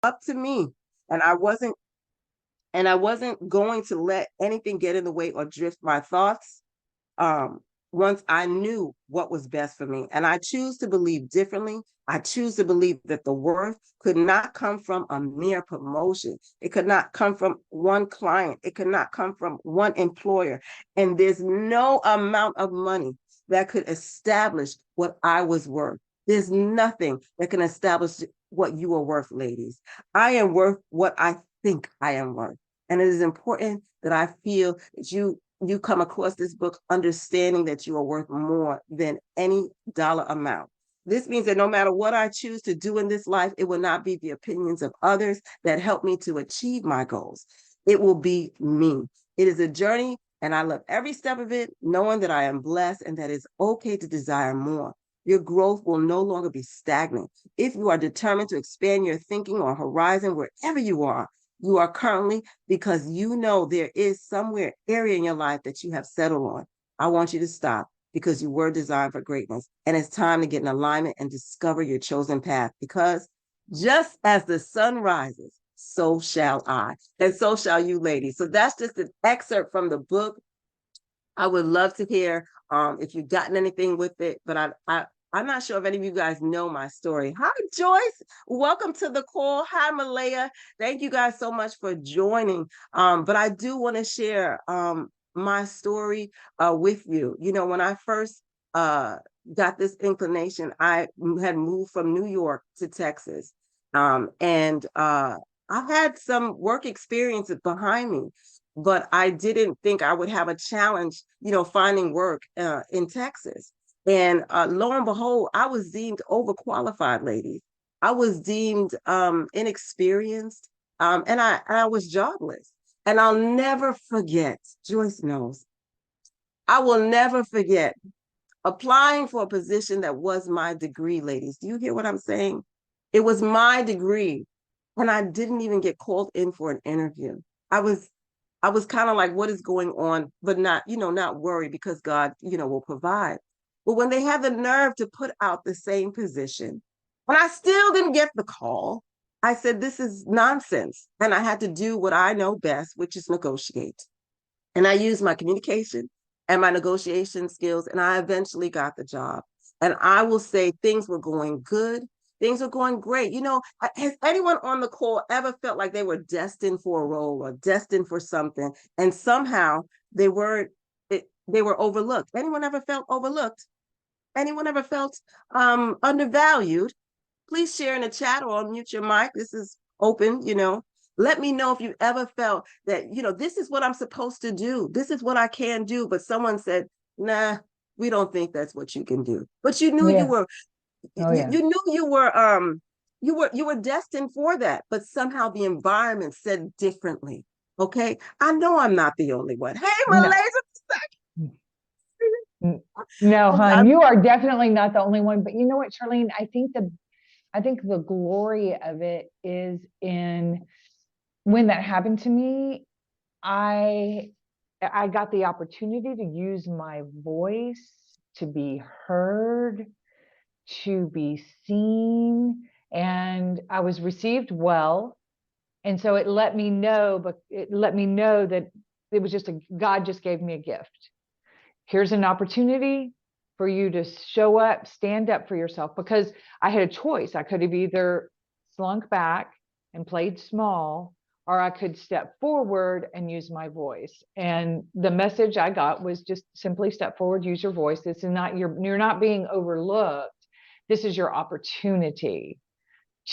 up to me. And I wasn't going to let anything get in the way or drift my thoughts. Um, once I knew what was best for me. And I choose to believe differently. I choose to believe that the worth could not come from a mere promotion. It could not come from one client. It could not come from one employer. And there's no amount of money that could establish what I was worth. There's nothing that can establish what you are worth, ladies. I am worth what I think I am worth. And it is important that I feel that you come across this book understanding that you are worth more than any dollar amount. This means that no matter what I choose to do in this life, it will not be the opinions of others that help me to achieve my goals. It will be me. It is a journey, and I love every step of it, knowing that I am blessed and that it's okay to desire more. Your growth will no longer be stagnant. If you are determined to expand your thinking or horizon wherever you are currently, because you know there is somewhere area in your life that you have settled on. I want you to stop because you were designed for greatness. And it's time to get in alignment and discover your chosen path, because just as the sun rises, so shall I, and so shall you, ladies. So that's just an excerpt from the book. I would love to hear if you've gotten anything with it, but I'm not sure if any of you guys know my story. Hi, Joyce. Welcome to the call. Hi, Malaya. Thank you guys so much for joining. But I do want to share my story with you. You know, when I first got this inclination, I had moved from New York to Texas. And I had some work experiences behind me, but I didn't think I would have a challenge, finding work in Texas. And lo and behold, I was deemed overqualified, ladies. I was deemed inexperienced, and I was jobless. And I'll never forget, Joyce knows, I will never forget applying for a position that was my degree, ladies. Do you hear what I'm saying? It was my degree, and I didn't even get called in for an interview. I was I was kind of like, what is going on? But not, not worry, because God, will provide. But when they had the nerve to put out the same position, when I still didn't get the call, I said, this is nonsense. And I had to do what I know best, which is negotiate. And I used my communication and my negotiation skills, and I eventually got the job. And I will say things were going good. Things were going great. Has anyone on the call ever felt like they were destined for a role or destined for something, and somehow they weren't, they were overlooked? Anyone ever felt overlooked? Anyone ever felt undervalued? Please share in the chat or unmute your mic. This is open. Let me know if you ever felt that, this is what I'm supposed to do. This is what I can do. But someone said, nah, we don't think that's what you can do. But you knew you Yeah. were, Oh, you, yeah. you knew you were destined for that. But somehow the environment said differently. Okay. I know I'm not the only one. Hey, No. Malaysia. No, I, hon, you are definitely not the only one. But you know what, Charlene? I think the glory of it is in when that happened to me, I I got the opportunity to use my voice to be heard, to be seen, and I was received well. And so it let me know that it was just God just gave me a gift. Here's an opportunity for you to show up, stand up for yourself, because I had a choice. I could have either slunk back and played small, or I could step forward and use my voice. And the message I got was just simply step forward, use your voice. This is not you're not being overlooked. This is your opportunity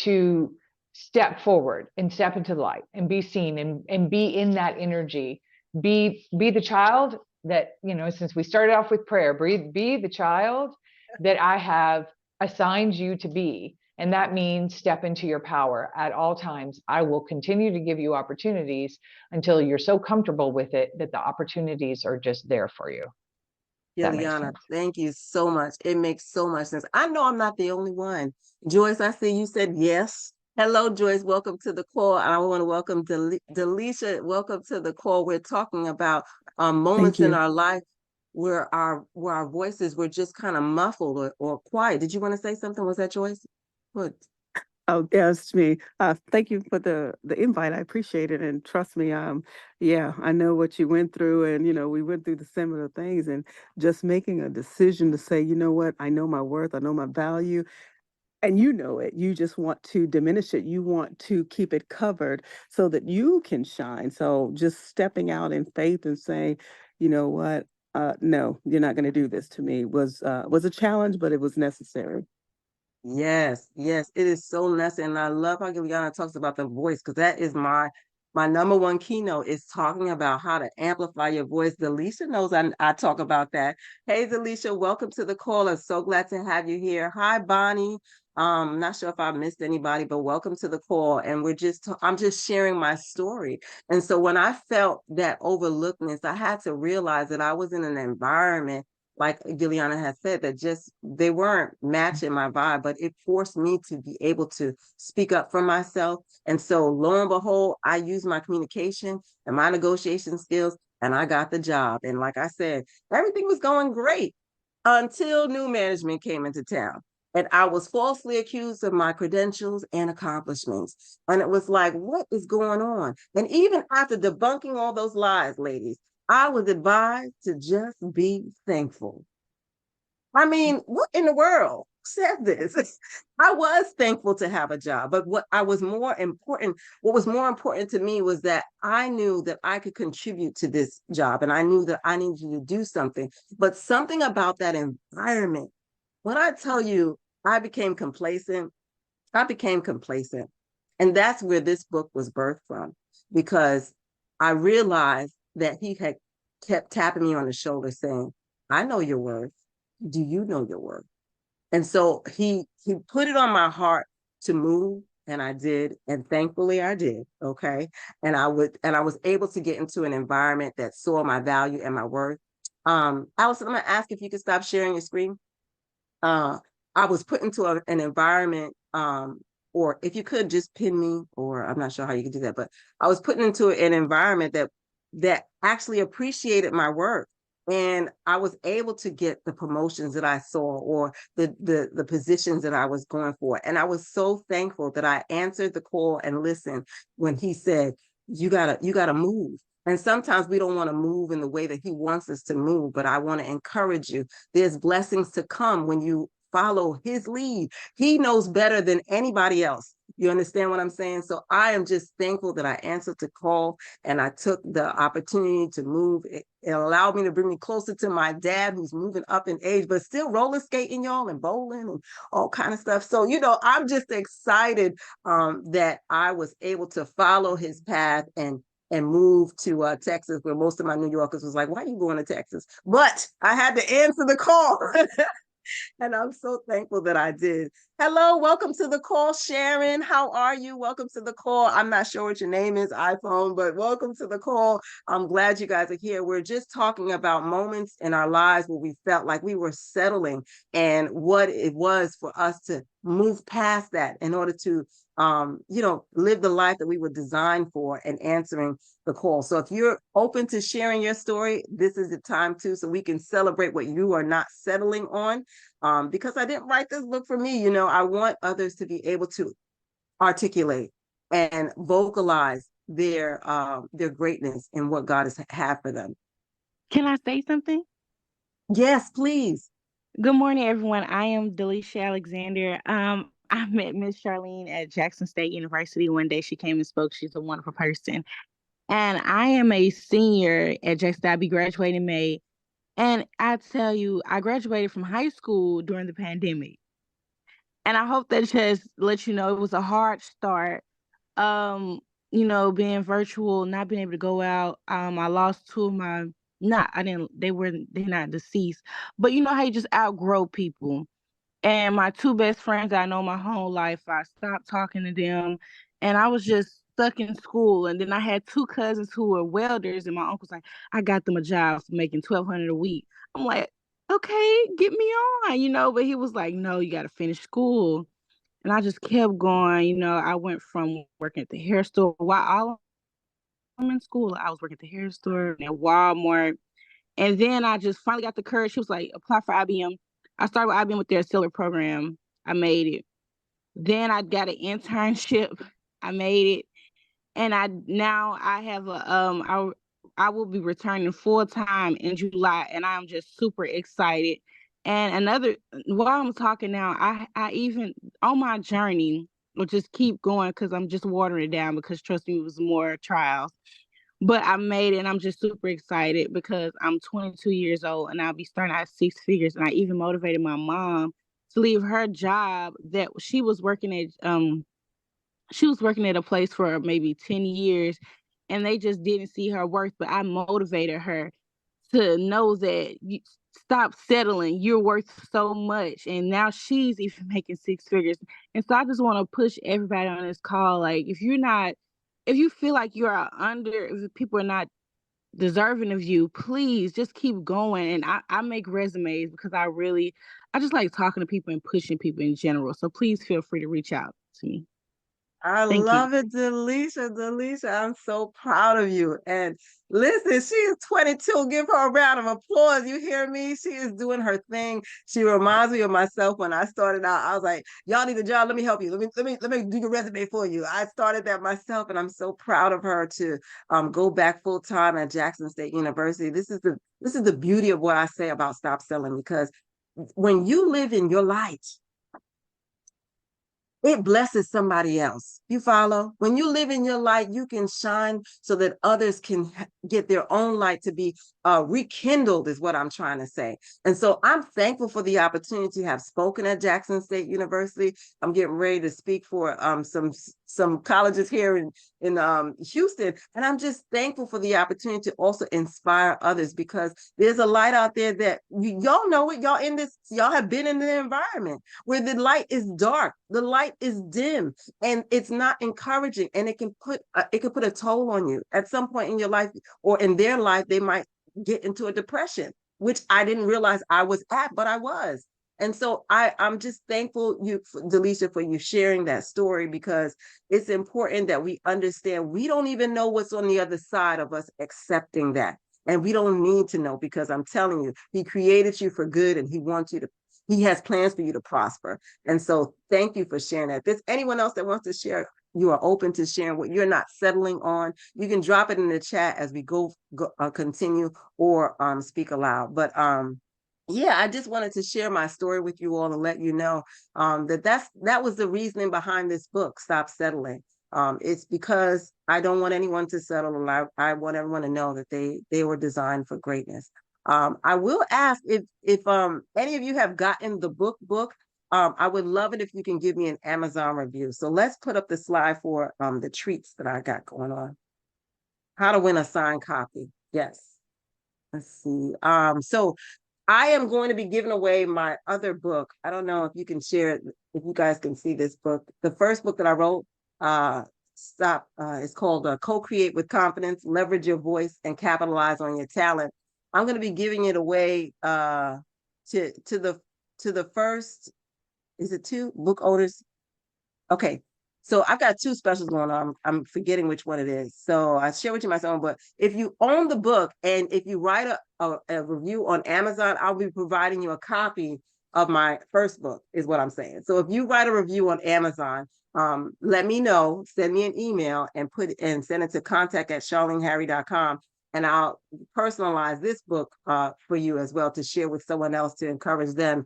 to step forward and step into the light and be seen and be in that energy. Be the child that, since we started off with prayer, be the child that I have assigned you to be. And that means step into your power at all times. I will continue to give you opportunities until you're so comfortable with it that the opportunities are just there for you. That makes Ileana, sense. thank you so much. It makes so much sense. I know I'm not the only one. Joyce, I see you said yes. Hello, Joyce. Welcome to the call. I want to welcome Delisha. Welcome to the call. We're talking about Thank moments in you. our life where our voices were just kind of muffled or quiet. Did you want to say something? Was that Joyce? What? Oh, yeah, it's me. Thank you for the invite. I appreciate it, and trust me, yeah, I know what you went through, and we went through the similar things, and just making a decision to say, you know what, I know my worth, I know my value, and you know it. You just want to diminish it. You want to keep it covered so that you can shine. So just stepping out in faith and saying, you know what, no, you're not going to do this to me was a challenge, but it was necessary. Yes, yes, it is so necessary. And I love how Giuliana talks about the voice because that is my number one keynote is talking about how to amplify your voice. Delisha knows I talk about that. Hey, Delisha, welcome to the call. I'm so glad to have you here. Hi, Bonnie. Not sure if I missed anybody, but welcome to the call. And I'm just sharing my story. And so when I felt that overlookedness, I had to realize that I was in an environment like Giuliana has said, that just they weren't matching my vibe, but it forced me to be able to speak up for myself. And so lo and behold, I used my communication and my negotiation skills and I got the job. And like I said, everything was going great until new management came into town. And I was falsely accused of my credentials and accomplishments. And it was like, what is going on? And even after debunking all those lies, ladies, I was advised to just be thankful. I mean, what in the world said this? I was thankful to have a job, but what was more important to me was that I knew that I could contribute to this job and I knew that I needed to do something. But something about that environment, when I tell you I became complacent, I became complacent. And that's where this book was birthed from, because I realized that he had kept tapping me on the shoulder saying, I know your worth. Do you know your worth? And so he put it on my heart to move, and I did, and thankfully I did. Okay. And I was able to get into an environment that saw my value and my worth. Allison, I'm gonna ask if you could stop sharing your screen. uh, I was put into an environment, or if you could just pin me, or I'm not sure how you can do that, but I was put into an environment that actually appreciated my work. And I was able to get the promotions that I saw, or the positions that I was going for. And I was so thankful that I answered the call and listened when he said, you gotta move. And sometimes we don't want to move in the way that he wants us to move, but I want to encourage you, there's blessings to come when you follow his lead. He knows better than anybody else. You understand what I'm saying? So I am just thankful that I answered the call and I took the opportunity to move. It allowed me to bring me closer to my dad, who's moving up in age, but still roller skating, y'all, and bowling and all kind of stuff. So, I'm just excited that I was able to follow his path and move to Texas, where most of my New Yorkers was like, why are you going to Texas? But I had to answer the call. And I'm so thankful that I did. Hello, welcome to the call, Sharon. How are you? Welcome to the call. I'm not sure what your name is, iPhone, but welcome to the call. I'm glad you guys are here. We're just talking about moments in our lives where we felt like we were settling, and what it was for us to move past that in order to live the life that we were designed for, and answering the call. So if you're open to sharing your story, this is the time too, so we can celebrate what you are not settling on. Because I didn't write this book for me. I want others to be able to articulate and vocalize their greatness and what God has had for them. Can I say something? Yes, please. Good morning, everyone. I am Delisha Alexander. I met Miss Charlene at Jackson State University one day. She came and spoke. She's a wonderful person. And I am a senior at Jackson. I'll be graduating in May. And I tell you, I graduated from high school during the pandemic. And I hope that just lets you know it was a hard start. Um, being virtual, not being able to go out. I lost two of my not I didn't they're not deceased, but you know how you just outgrow people. And my two best friends I know my whole life, I stopped talking to them, and I was just stuck in school. And then I had two cousins who were welders, and my uncle's like, I got them a job for making 1,200 a week. I'm like, okay, get me on. But he was like, no, you got to finish school. And I just kept going. I went from working at the hair store while I'm in school. I was working at the hair store and Walmart. And then I just finally got the courage. She was like, apply for IBM. I started with IBM with their seller program. I made it. Then I got an internship. I made it. And I have I will be returning full time in July, and I'm just super excited. And while I'm talking now, I even on my journey will just keep going because I'm just watering it down because trust me, it was more trials. But I made it, and I'm just super excited because I'm 22 years old and I'll be starting at 6 figures. And I even motivated my mom to leave her job that she was working at a place for maybe 10 years and they just didn't see her worth, but I motivated her to know that you stop settling. You're worth so much. And now she's even making 6 figures. And so I just want to push everybody on this call. Like, if you feel like if people are not deserving of you, please just keep going. And I make resumes because I just like talking to people and pushing people in general. So please feel free to reach out to me. I Thank you. love it, Delisha. Delisha, I'm so proud of you. And listen, she is 22. Give her a round of applause. You hear me? She is doing her thing. She reminds me of myself when I started out. I was like, y'all need a job. Let me help you. Let me do your resume for you. I started that myself, and I'm so proud of her to go back full time at Jackson State University. This is the beauty of what I say about Stop Selling, because when you live in your light, it blesses somebody else. You follow? When you live in your light, you can shine so that others can get their own light to be rekindled, is what I'm trying to say. And so I'm thankful for the opportunity to have spoken at Jackson State University. I'm getting ready to speak for some colleges here in Houston. And I'm just thankful for the opportunity to also inspire others, because there's a light out there that y'all know it. Y'all have been in the environment where the light is dark, the light is dim, and it's not encouraging, and it can put a toll on you. At some point in your life or in their life, they might get into a depression, which I didn't realize I was at, but I was. And so I'm just thankful, Delisha, for you sharing that story, because it's important that we understand we don't even know what's on the other side of us accepting that. And we don't need to know, because I'm telling you, he created you for good, and he has plans for you to prosper. And so thank you for sharing that. If there's anyone else that wants to share, you are open to sharing what you're not settling on, you can drop it in the chat as we continue, or speak aloud. But yeah, I just wanted to share my story with you all and let you know that was the reasoning behind this book, Stop Settling. It's because I don't want anyone to settle, and I want everyone to know that they were designed for greatness. I will ask if any of you have gotten the book. I would love it if you can give me an Amazon review. So let's put up the slide for the treats that I got going on. How to win a signed copy. Yes. Let's see. So I am going to be giving away my other book. I don't know if you can share it, if you guys can see this book. The first book that I wrote, it's called Co-Create with Confidence, Leverage Your Voice and Capitalize on Your Talent. I'm going to be giving it away to the first, is it 2 book owners? Okay. So I've got 2 specials going on. I'm forgetting which one it is. So I share with you my own, but if you own the book and if you write a review on Amazon, I'll be providing you a copy of my first book, is what I'm saying. So if you write a review on Amazon, let me know, send me an email and send it to contact@charleneharry.com. And I'll personalize this book for you as well, to share with someone else, to encourage them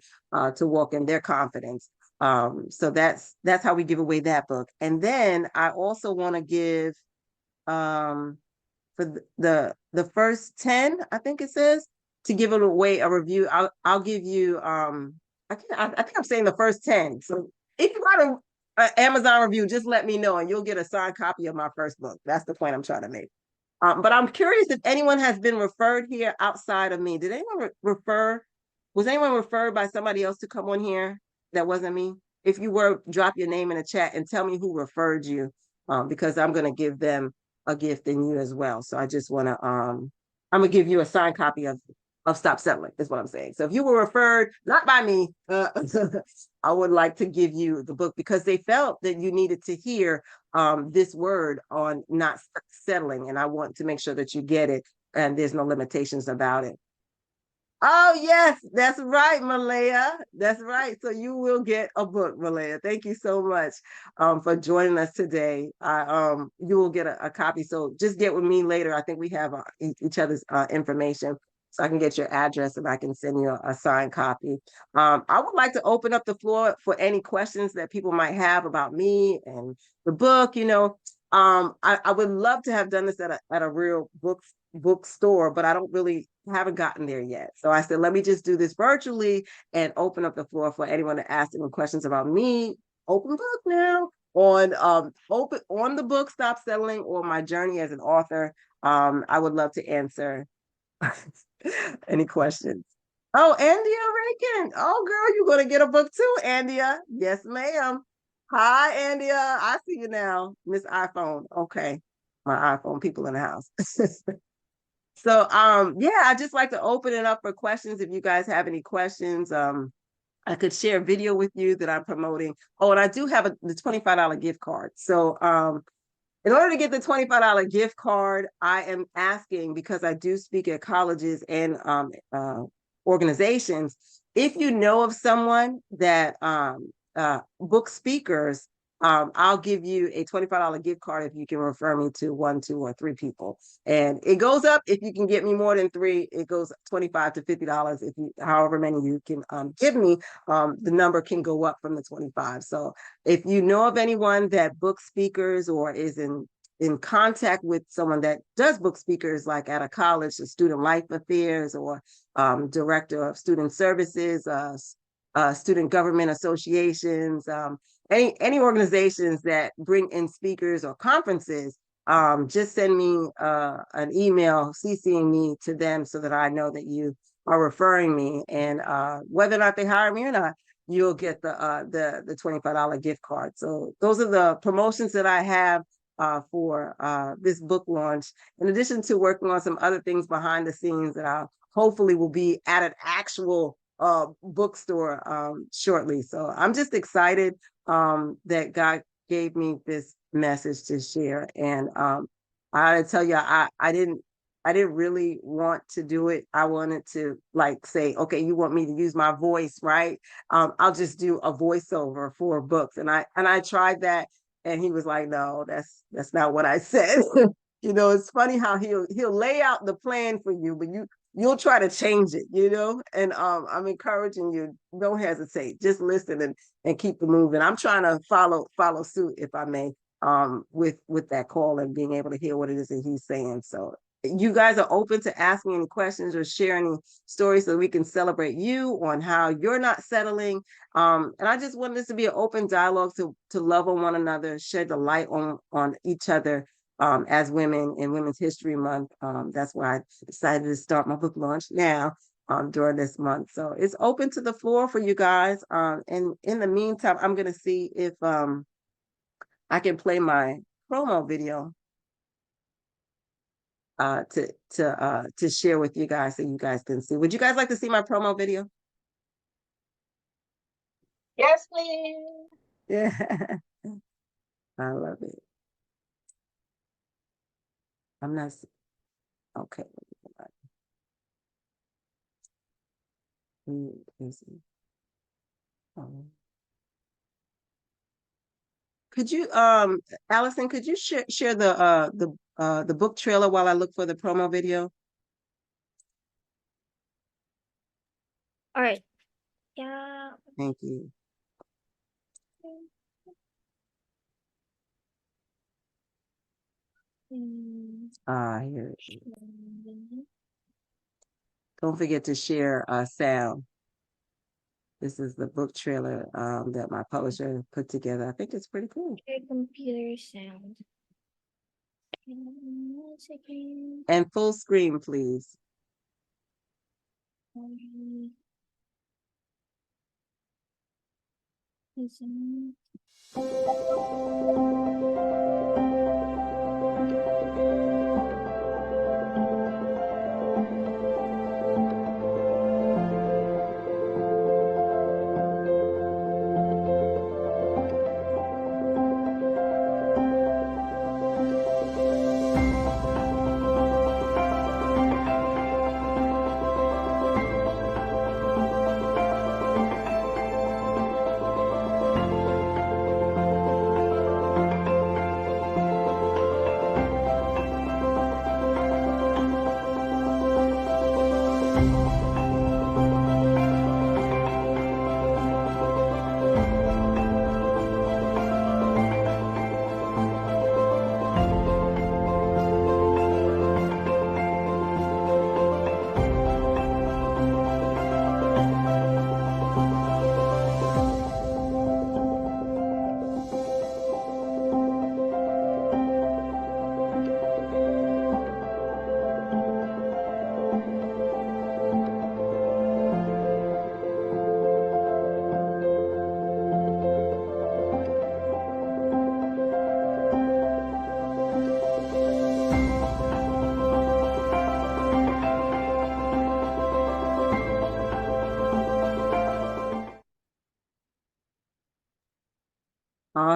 to walk in their confidence. So that's how we give away that book. And then I also want to give for the first 10, I think it says, to give it away a review. I'll give you I think I'm saying the first 10. So if you got an Amazon review, just let me know and you'll get a signed copy of my first book. That's the point I'm trying to make. But I'm curious if anyone has been referred here outside of me. Did anyone was anyone referred by somebody else to come on here that wasn't me? If you were, drop your name in the chat and tell me who referred you, because I'm going to give them a gift in you as well. So I just want to, I'm going to give you a signed copy of Stop Settling, is what I'm saying. So if you were referred, not by me, I would like to give you the book, because they felt that you needed to hear this word on not settling. And I want to make sure that you get it and there's no limitations about it. Oh, yes, that's right, Malaya. That's right. So you will get a book, Malaya. Thank you so much for joining us today. You will get a copy. So just get with me later. I think we have each other's information. So I can get your address and I can send you a signed copy. I would like to open up the floor for any questions that people might have about me and the book. I would love to have done this at a real bookstore, but I don't really haven't gotten there yet. So I said, let me just do this virtually and open up the floor for anyone to ask any questions about me. Open book now on the book Stop Settling or my journey as an author. I would love to answer any questions. Oh, Andia Rankin. Oh, girl, you're gonna get a book too, Andia. Yes, ma'am. Hi, Andia. I see you now, Miss iPhone. Okay, my iPhone people in the house. So yeah, I just like to open it up for questions. If you guys have any questions, I could share a video with you that I'm promoting. Oh, and I do have the $25 gift card. So in order to get the $25 gift card, I am asking, because I do speak at colleges and organizations, if you know of someone that book speakers, I'll give you a $25 gift card if you can refer me to 1, 2, or 3 people. And it goes up if you can get me more than 3. It goes $25 to $50 if you, however many you can give me. The number can go up from the 25. So if you know of anyone that book speakers or is in contact with someone that does book speakers, like at a college, the student life affairs or director of student services, student government associations, any organizations that bring in speakers or conferences, just send me an email CCing me to them so that I know that you are referring me, and whether or not they hire me or not, you'll get the $25 gift card. So those are the promotions that I have for this book launch, in addition to working on some other things behind the scenes that I hopefully will be at an actual bookstore shortly. So I'm just excited that God gave me this message to share. And I tell you, I didn't really want to do it. I wanted to like say, okay, you want me to use my voice, right? I'll just do a voiceover for books. And I tried that, and he was like, no, that's not what I said. It's funny how he'll lay out the plan for you, but you'll try to change it, and I'm encouraging you, don't hesitate, just listen and keep it moving. I'm trying to follow suit, if I may, with that call and being able to hear what it is that he's saying. So you guys are open to asking any questions or sharing any stories so we can celebrate you on how you're not settling. And I just want this to be an open dialogue to love on one another, shed the light on each other, as women in Women's History Month. That's why I decided to start my book launch now during this month. So it's open to the floor for you guys. And in the meantime, I'm going to see if I can play my promo video to share with you guys so you guys can see. Would you guys like to see my promo video? Yes, please. Yeah, I love it. I'm not okay. Could you, Allison, could you share the book trailer while I look for the promo video? All right. Yeah. Thank you. Here it is. Don't forget to share sound. This is the book trailer that my publisher put together. I think it's pretty cool. Your computer sound. One second. And full screen, please. Listen.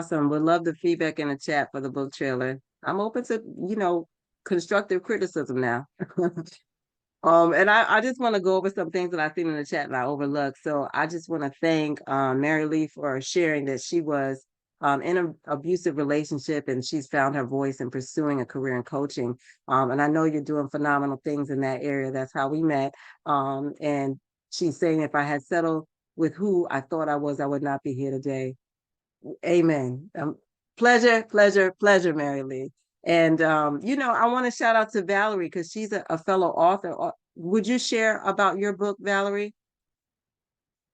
Awesome. Would love the feedback in the chat for the book trailer. I'm open to, constructive criticism now. And I just want to go over some things that I've seen in the chat and I overlooked. So I just want to thank Mary Lee for sharing that she was in an abusive relationship and she's found her voice in pursuing a career in coaching. And I know you're doing phenomenal things in that area. That's how we met. And she's saying if I had settled with who I thought I was, I would not be here today. Amen. Pleasure, pleasure, pleasure, Mary Lee. And, I want to shout out to Valerie because she's a fellow author. Would you share about your book, Valerie?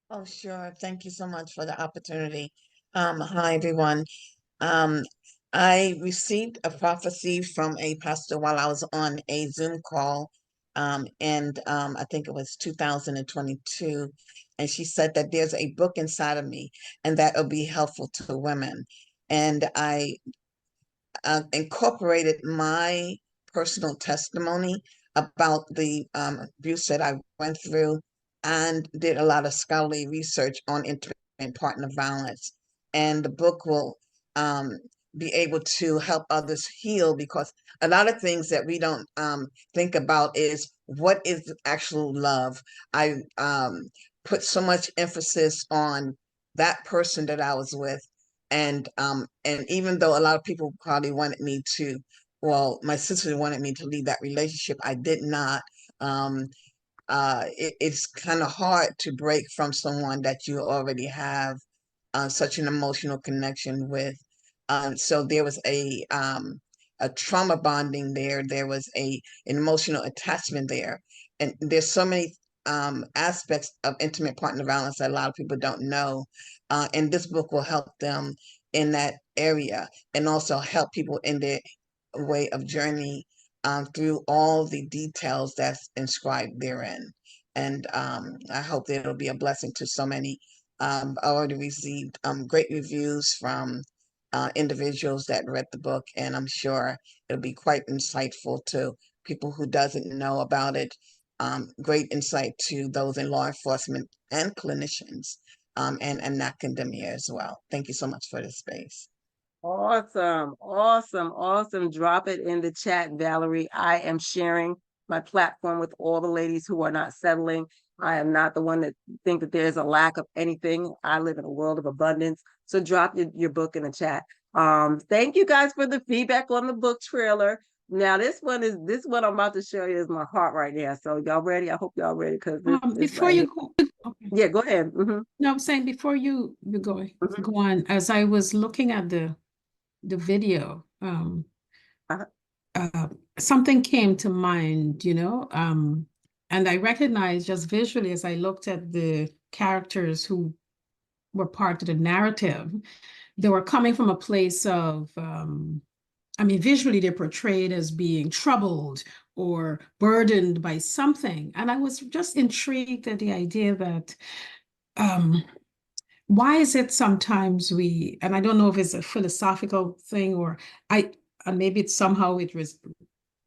Oh, sure. Thank you so much for the opportunity. Hi, everyone. I received a prophecy from a pastor while I was on a Zoom call, and I think it was 2022. And she said that there's a book inside of me and that will be helpful to women. And I incorporated my personal testimony about the abuse that I went through and did a lot of scholarly research on intimate partner violence. And the book will be able to help others heal because a lot of things that we don't think about is what is actual love. I put so much emphasis on that person that I was with and even though a lot of people probably wanted me to, well, my sister wanted me to leave that relationship, I did not. It's kind of hard to break from someone that you already have such an emotional connection with. So there was a trauma bonding there. There was an emotional attachment there, and there's so many aspects of intimate partner violence that a lot of people don't know. And this book will help them in that area and also help people in their way of journey through all the details that's inscribed therein. And I hope that it'll be a blessing to so many. I already received great reviews from individuals that read the book, and I'm sure it'll be quite insightful to people who doesn't know about it. Great insight to those in law enforcement and clinicians and academia as well. Thank you so much for this space. Awesome, awesome, awesome. Drop it in the chat, Valerie. I am sharing my platform with all the ladies who are not settling. I am not the one that think that there's a lack of anything. I live in a world of abundance. So drop your book in the chat. Thank you guys for the feedback on the book trailer. Now this one I'm about to show you is my heart right now. So y'all ready? I hope y'all ready because before you go, okay. Yeah, go ahead. Mm-hmm. No, I'm saying before you go Mm-hmm. go on, as I was looking at the video, something came to mind, and I recognized just visually as I looked at the characters who were part of the narrative, they were coming from a place of, visually they're portrayed as being troubled or burdened by something. And I was just intrigued at the idea that, why is it sometimes and I don't know if it's a philosophical thing or maybe it's somehow it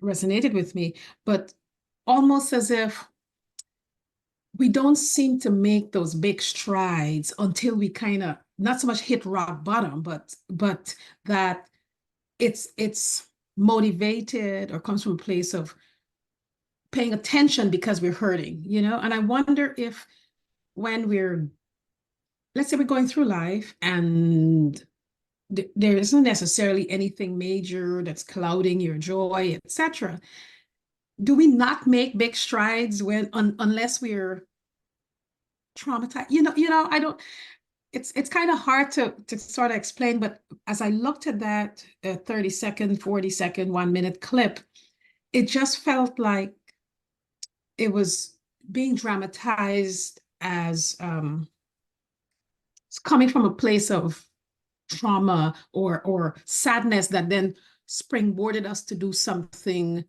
resonated with me, but almost as if we don't seem to make those big strides until we kind of not so much hit rock bottom, but that it's motivated or comes from a place of paying attention because we're hurting, and I wonder if when let's say we're going through life and there isn't necessarily anything major that's clouding your joy, etc. Do we not make big strides unless we're traumatized? I don't. It's kind of hard to sort of explain, but as I looked at that 30-second, 40-second, 1-minute clip, it just felt like it was being dramatized as it's coming from a place of trauma or sadness that then springboarded us to do something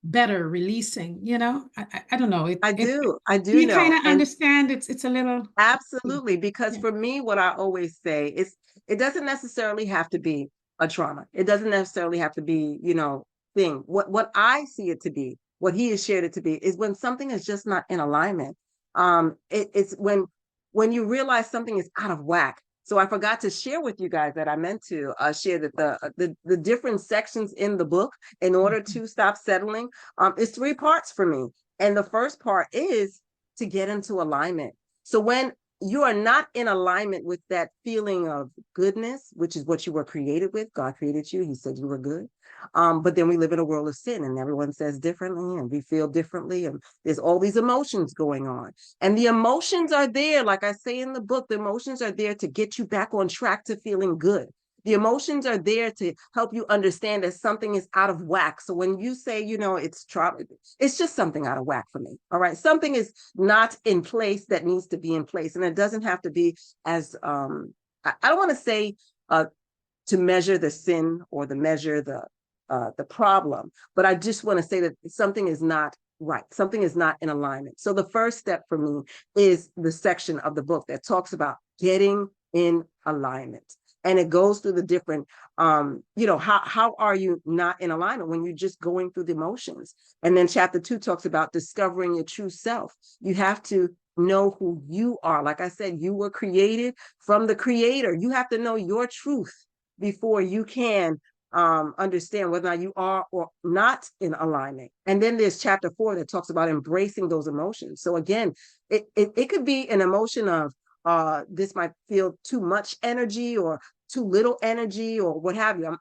better, releasing, I don't know. I do you know. kind of understand it's a little. Absolutely, because Yeah. for me, what I always say is it doesn't necessarily have to be a trauma. It doesn't necessarily have to be, thing. What I see it to be, what he has shared it to be, is when something is just not in alignment. It's when you realize something is out of whack. So I forgot to share with you guys that I meant to share that the different sections in the book in order to stop settling is 3 parts for me. And the first part is to get into alignment. So when you are not in alignment with that feeling of goodness, which is what you were created with, God created you, he said you were good. But then we live in a world of sin and everyone says differently and we feel differently. And there's all these emotions going on. And the emotions are there, like I say in the book, the emotions are there to get you back on track to feeling good. The emotions are there to help you understand that something is out of whack. So when you say, it's trauma, it's just something out of whack for me. All right. Something is not in place that needs to be in place. And it doesn't have to be as, I don't want to say to measure the sin or to measure the problem, but I just want to say that something is not right. Something is not in alignment. So the first step for me is the section of the book that talks about getting in alignment. And it goes through the different, how are you not in alignment when you're just going through the emotions? And then chapter 2 talks about discovering your true self. You have to know who you are. Like I said, you were created from the creator. You have to know your truth before you can understand whether or not you are or not in alignment. And then there's chapter 4 that talks about embracing those emotions. So again, it could be an emotion of, this might feel too much energy or too little energy or what have you.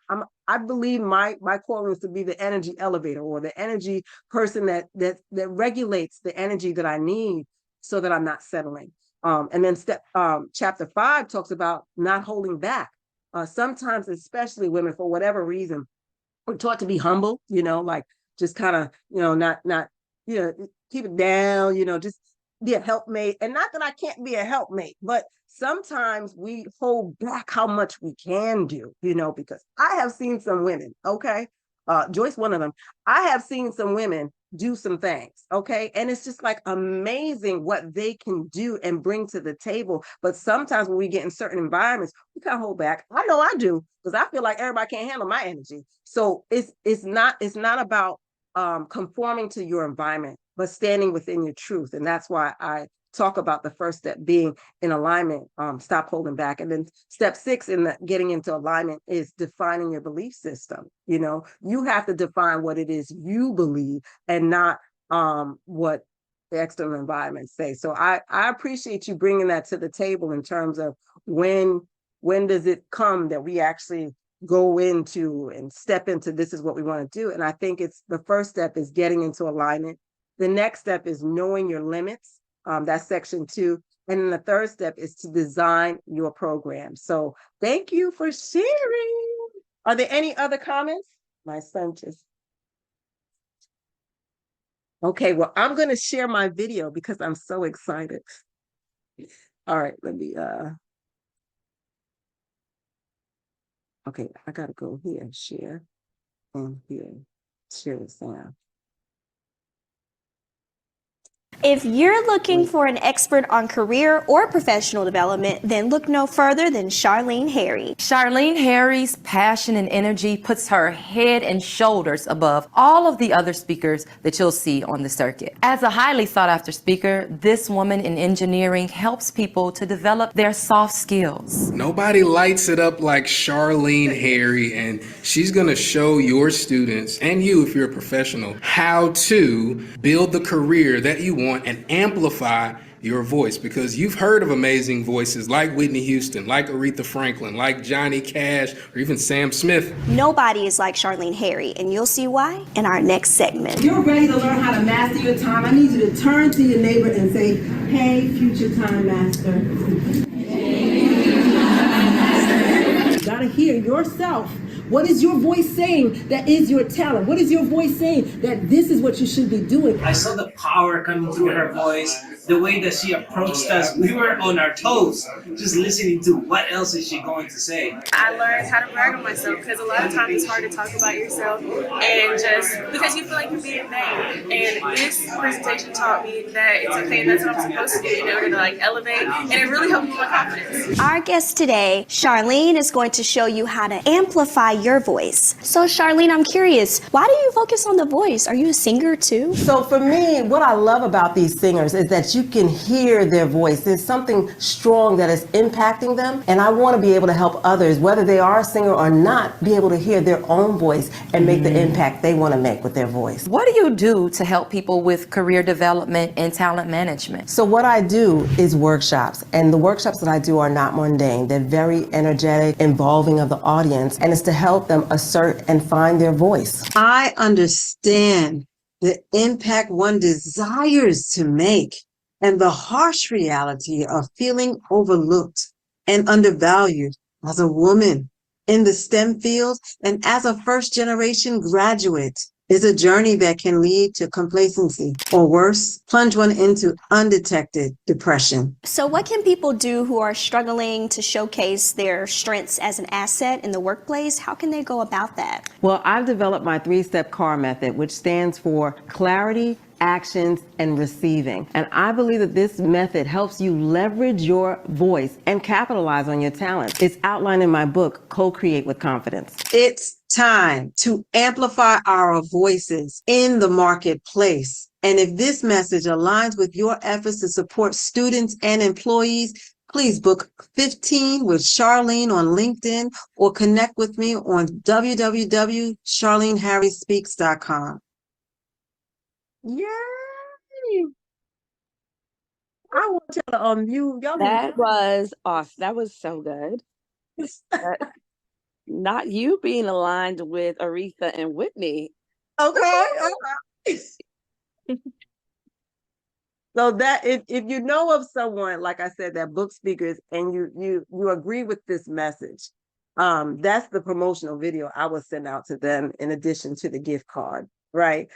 I believe my calling is to be the energy elevator or the energy person that regulates the energy that I need so that I'm not settling. And then chapter 5 talks about not holding back. Sometimes, especially women, for whatever reason, we're taught to be humble, like just kind of, not, keep it down, just be a helpmate. And not that I can't be a helpmate, but sometimes we hold back how much we can do, because I have seen some women, okay? Joyce, one of them, I have seen some women do some things, okay? And it's just like amazing what they can do and bring to the table. But sometimes when we get in certain environments, we can't hold back. I know I do, because I feel like everybody can't handle my energy. So it's not about conforming to your environment, but standing within your truth. And that's why I talk about the first step being in alignment, stop holding back. And then step 6 in getting into alignment is defining your belief system. You have to define what it is you believe and not what the external environment say. So I appreciate you bringing that to the table in terms of when does it come that we actually go into and step into this is what we want to do. And I think it's the first step is getting into alignment. The next step is knowing your limits. That's section 2. And then the third step is to design your program. So thank you for sharing. Are there any other comments? My son just. Okay, well, I'm going to share my video because I'm so excited. All right, let me, okay, I got to go here, share, and here, share the sound. If you're looking for an expert on career or professional development, then look no further than Charlene Harry. Charlene Harry's passion and energy puts her head and shoulders above all of the other speakers that you'll see on the circuit. As a highly sought after speaker, this woman in engineering helps people to develop their soft skills. Nobody lights it up like Charlene Harry, and she's going to show your students, and you if you're a professional, how to build the career that you want and amplify your voice, because you've heard of amazing voices like Whitney Houston, like Aretha Franklin, like Johnny Cash, or even Sam Smith. Nobody is like Charlene Harry, and you'll see why in our next segment. If you're ready to learn how to master your time, I need you to turn to your neighbor and say, "Hey, future time master." You gotta hear yourself. What is your voice saying that is your talent? What is your voice saying that this is what you should be doing? I saw the power coming through her voice, the way that she approached us. We were on our toes, just listening to what else is she going to say. I learned how to brag on myself, because a lot of times it's hard to talk about yourself and just because you feel like you're being vain. And this presentation taught me that it's okay, and that's what I'm supposed to do in order to elevate, and it really helped me with my confidence. Our guest today, Charlene, is going to show you how to amplify your voice. So Charlene, I'm curious, why do you focus on the voice? Are you a singer too? So for me, what I love about these singers is that you can hear their voice. There's something strong that is impacting them, and I want to be able to help others, whether they are a singer or not, be able to hear their own voice and make the impact they want to make with their voice. What do you do to help people with career development and talent management? So what I do is workshops, and the workshops that I do are not mundane. They're very energetic, involving of the audience, and it's to help them assert and find their voice. I understand the impact one desires to make and the harsh reality of feeling overlooked and undervalued as a woman in the STEM fields and as a first-generation graduate is a journey that can lead to complacency or worse, plunge one into undetected depression. So what can people do who are struggling to showcase their strengths as an asset in the workplace? How can they go about that? Well, I've developed my 3-step CAR method, which stands for clarity, actions, and receiving. And I believe that this method helps you leverage your voice and capitalize on your talent. It's outlined in my book, Co-Create with Confidence. It's time to amplify our voices in the marketplace. And if this message aligns with your efforts to support students and employees, please book 15 with Charlene on LinkedIn or connect with me on www.charleneharryspeaks.com. Yay! I want y'all to unmute. Y'all That was awesome. That was so good. Not you being aligned with Aretha and Whitney. Okay. So that if you know of someone, like I said, that book speakers and you agree with this message, that's the promotional video I will send out to them in addition to the gift card, right?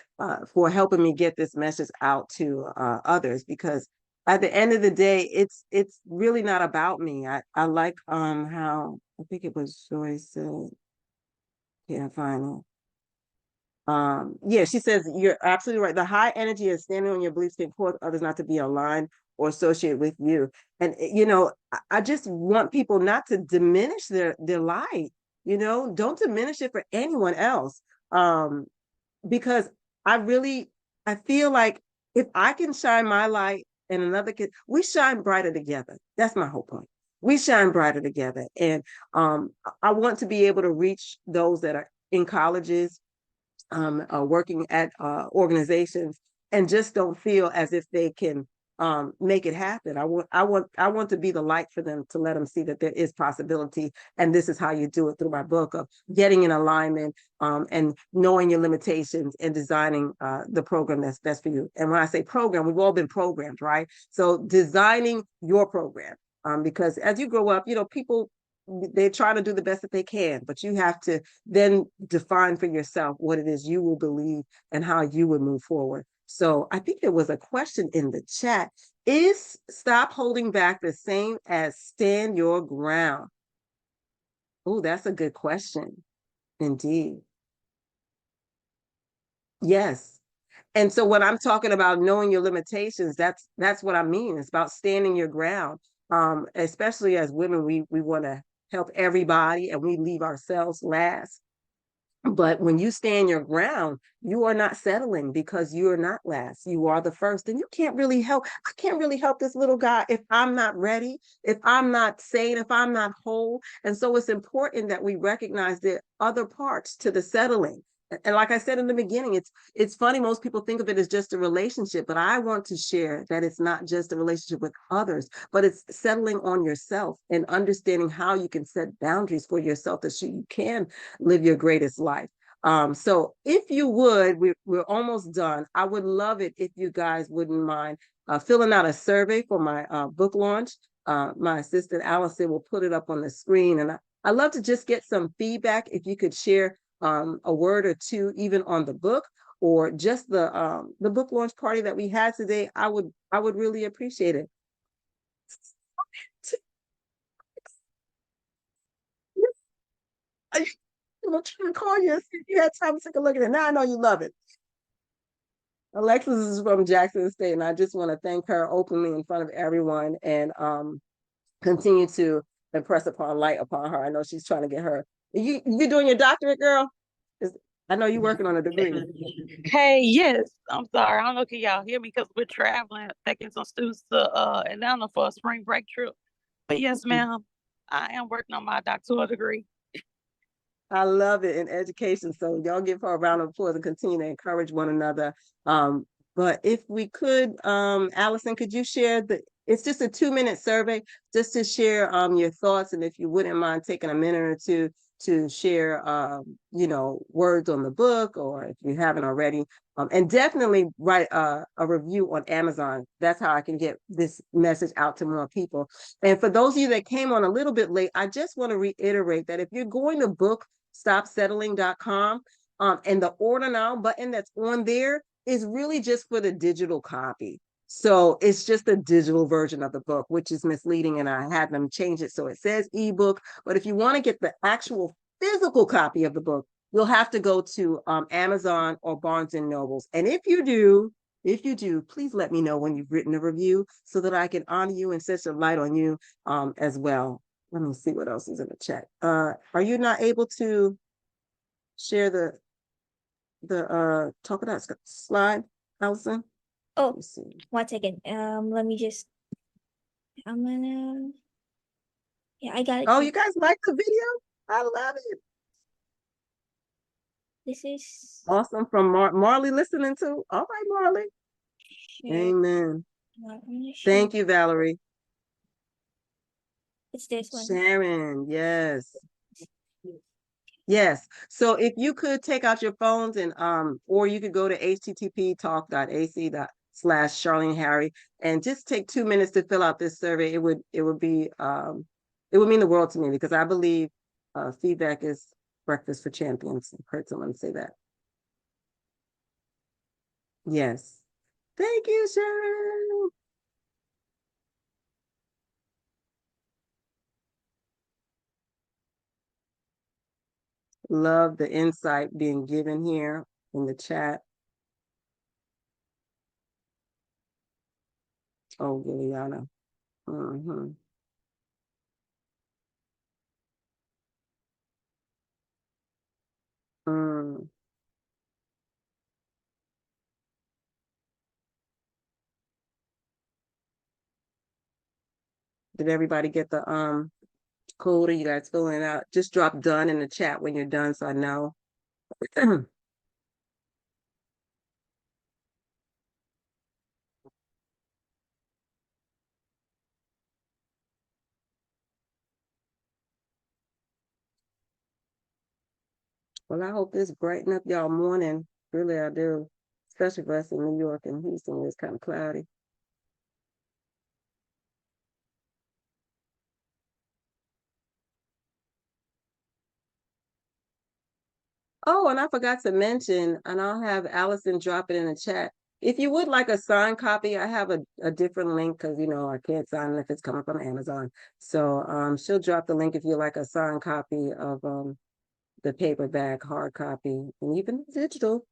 For helping me get this message out to others, because at the end of the day, it's really not about me. I like how I think it was Joyce said, can't find it. Yeah, she says you're absolutely right. The high energy is standing on your beliefs can cause others not to be aligned or associated with you. And you know, I just want people not to diminish their light. You know, don't diminish it for anyone else. Because I feel like if I can shine my light and another can, we shine brighter together. That's my whole point. We shine brighter together. And I want to be able to reach those that are in colleges, working at organizations, and just don't feel as if they can make it happen. I want to be the light for them, to let them see that there is possibility, and this is how you do it, through my book of getting in alignment and knowing your limitations and designing the program that's best for you. And when I say program, we've all been programmed, right? So designing your program, because as you grow up, you know, people, they try to do the best that they can, but you have to then define for yourself what it is you will believe and how you would move forward. So I think there was a question in the chat. Is stop holding back the same as stand your ground? Oh, that's a good question. Indeed. Yes. And so when I'm talking about knowing your limitations, that's what I mean. It's about standing your ground. Especially as women, we want to help everybody and we leave ourselves last. But when you stand your ground, you are not settling because you are not last. You are the first. And you can't really help. I can't really help this little guy if I'm not ready, if I'm not sane, if I'm not whole. And so it's important that we recognize there are other parts to the settling. And like I said in the beginning, it's funny, most people think of it as just a relationship, but I want to share that it's not just a relationship with others, but it's settling on yourself and understanding how you can set boundaries for yourself so you can live your greatest life. So if you would, we're almost done. I would love it if you guys wouldn't mind filling out a survey for my book launch. My assistant Allison will put it up on the screen, and I love to just get some feedback. If you could share a word or two, even on the book or just the book launch party that we had today, I would really appreciate it. I'm trying to call you and see if you had time to take a look at it. Now I know you love it. Alexis is from Jackson State, and I just want to thank her openly in front of everyone and continue to impress upon light upon her. I know she's trying to get her You doing your doctorate, girl? I know you're working on a degree. Hey, yes, I'm sorry. I don't know, can y'all hear me? Because we're traveling, taking some students to Atlanta for a spring break trip. But yes, ma'am, I am working on my doctoral degree. I love it in education. So y'all give her a round of applause and continue to encourage one another. But if we could, Allison, could you share it's just a 2-minute survey just to share your thoughts, and if you wouldn't mind taking a minute or two to share words on the book, or if you haven't already, and definitely write a review on Amazon. That's how I can get this message out to more people. And for those of you that came on a little bit late, I just want to reiterate that if you're going to bookstopsettling.com, and the order now button that's on there is really just for the digital copy. So it's just a digital version of the book, which is misleading. And I had them change it so it says ebook. But if you want to get the actual physical copy of the book, you'll have to go to Amazon or Barnes and Nobles. And if you do, please let me know when you've written a review so that I can honor you and set some light on you as well. Let me see what else is in the chat. Are you not able to share the talk about slide, Allison? Oh, Let me see. 1 second. Let me just. I'm gonna. Yeah, I got it. Oh, you guys like the video? I love it. This is. Awesome. From Marley listening to. All right, Marley. Amen. Thank you, Valerie. It's this one. Sharon, yes. Yes. So if you could take out your phones and or you could go to http://talk.ac./ Charlene and just take 2 minutes to fill out this survey. It would mean the world to me, because I believe feedback is breakfast for champions. I heard someone say that. Yes. Thank you, Sharon. Love the insight being given here in the chat. Oh, Liliana. Mm-hmm. Mm. Did everybody get the code? Are you guys filling it out? Just drop done in the chat when you're done so I know. Well, I hope this brighten up y'all morning. Really, I do. Especially for us in New York and Houston, where it's kind of cloudy. Oh, and I forgot to mention, and I'll have Allison drop it in the chat. If you would like a signed copy, I have a different link because, I can't sign it if it's coming from Amazon. So she'll drop the link if you like a signed copy of the paperback, hard copy, and even digital.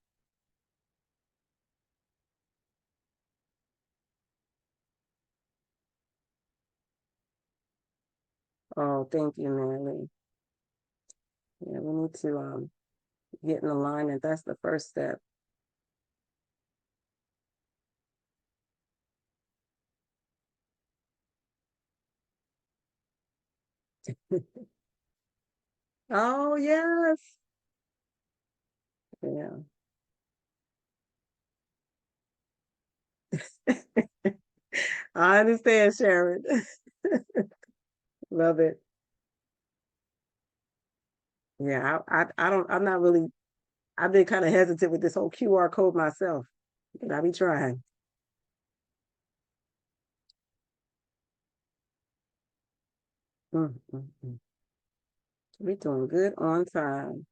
Oh, thank you, Mary. Yeah, we need to get in alignment. That's the first step. Oh, yes. Yeah. I understand, Sharon. Love it. Yeah, I'm not really, I've been kind of hesitant with this whole QR code myself, but I be trying. We're doing good on time.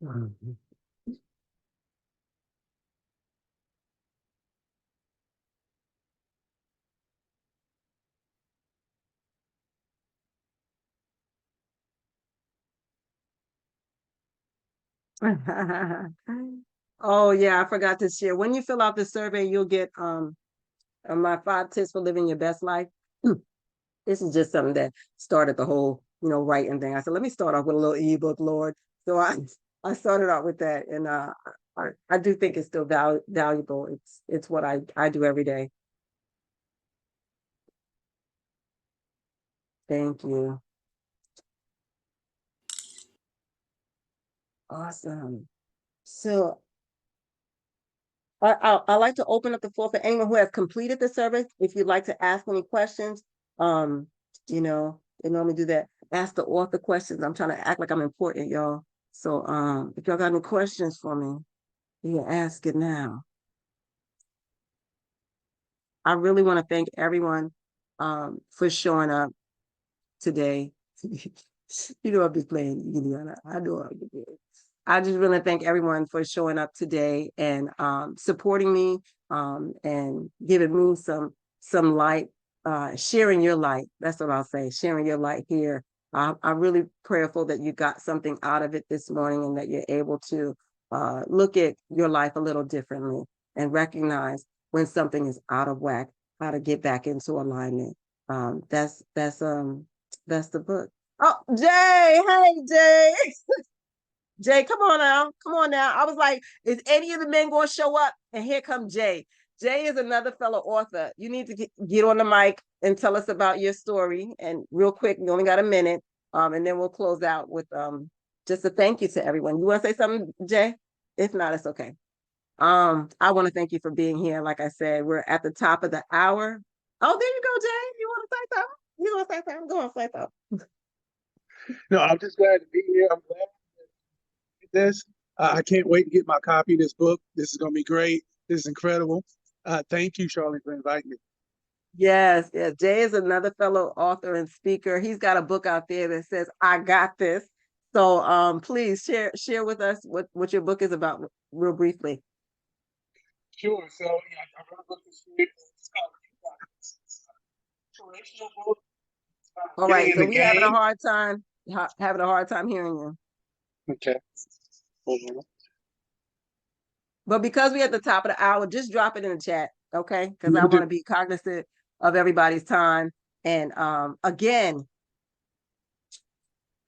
Mhm. Oh yeah, I forgot to share. When you fill out the survey, you'll get my 5 tips for living your best life. This is just something that started the whole, writing thing. I said, let me start off with a little ebook, Lord. So I started out with that, and I do think it's still valuable. It's what I do every day. Thank you. Awesome. So I like to open up the floor for anyone who has completed the survey. If you'd like to ask any questions, they normally do that. Ask the author questions. I'm trying to act like I'm important, y'all. So if y'all got any questions for me, you can ask it now. I really want to thank everyone for showing up today. I'll be playing, I know I'll be good. I just really thank everyone for showing up today and supporting me and giving me some light, sharing your light. That's what I'll say, sharing your light here. I'm really prayerful that you got something out of it this morning and that you're able to look at your life a little differently and recognize when something is out of whack, how to get back into alignment. That's the book. Oh, Jay, hey, Jay. Jay, come on now. I was like, is any of the men going to show up? And here comes Jay. Jay is another fellow author. You need to get on the mic and tell us about your story. And real quick, we only got a minute. And then we'll close out with just a thank you to everyone. You want to say something, Jay? If not, it's okay. I want to thank you for being here. Like I said, we're at the top of the hour. Oh, there you go, Jay. You want to say something? You want to say something? Go on, say something. No, I'm just glad to be here. I'm glad to do this. I can't wait to get my copy of this book. This is going to be great. This is incredible. Thank you, Charlene, for inviting me. Yes. Jay is another fellow author and speaker. He's got a book out there that says, I got this. So please share with us what your book is about real briefly. Sure. So I wrote a book this year. It's called Inspirational Book. All right. So we're having a hard time hearing you. Okay. But because we're at the top of the hour, just drop it in the chat, okay? Because I want to be cognizant of everybody's time. And again,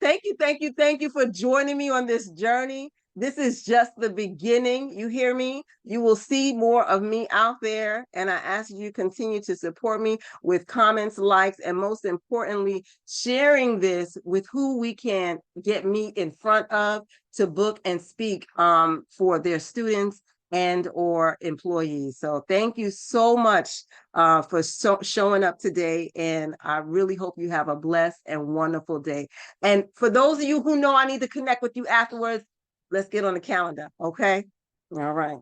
thank you for joining me on this journey. This is just the beginning. You hear me? You will see more of me out there. And I ask you to continue to support me with comments, likes, and most importantly, sharing this with who we can get me in front of to book and speak for their students and or employees. So thank you so much for showing up today. And I really hope you have a blessed and wonderful day. And for those of you who know I need to connect with you afterwards, let's get on the calendar, okay? All right.